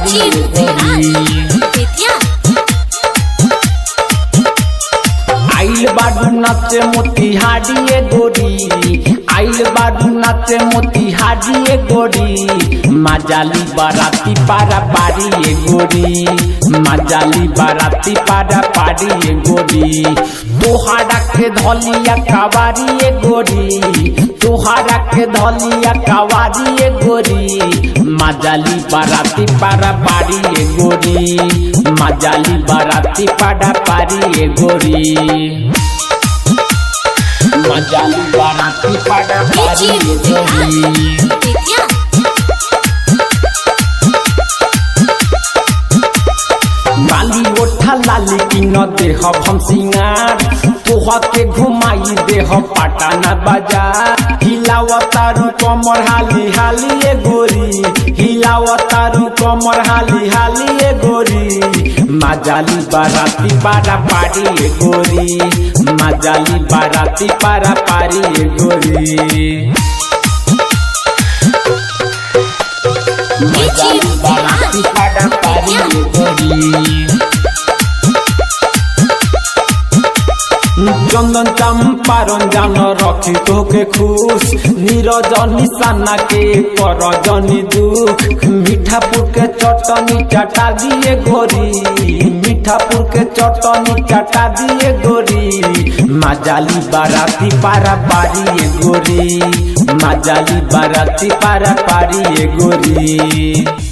पारी आइल बाडू नाचे मोतिहारी गोरी आइल बाडू नाचे मोतिहारी गोरी मजाली बाराती पारा पारी गोरी मजाली बाराती पारा पारी गोरी तोहारा के धलिया कवारी गोरी तोहारा के धलिया कवारी गोरी मजाली बाराती पारा पारी गोरी मजाली बाराती पारा पारी गोरी मजाली बाराती पारा पारी गोरी लाली ओठा लाली की न देह हम सिंगार तोहा के घुमाई देह पटाना बाजार हिलावतारू कमर हाली हाली गोरी हिलावतारू कमर हाली हाली गोरी मजाली बाराती पारा पारी गोरी मजाली बाराती पारा पारी गोरी मजाली बाराती पारा पारी गोरी चंदन चंपारण जान रखी तोके खुश नीरज निशाना के कर जनी दुख मीठापुर के चटनी चटा दिए गोरी मीठापुर के चटनी चटा दिए गोरी मजाली बाराती पारा पारी गोरी मजाली बाराती पारा पारी गोरी।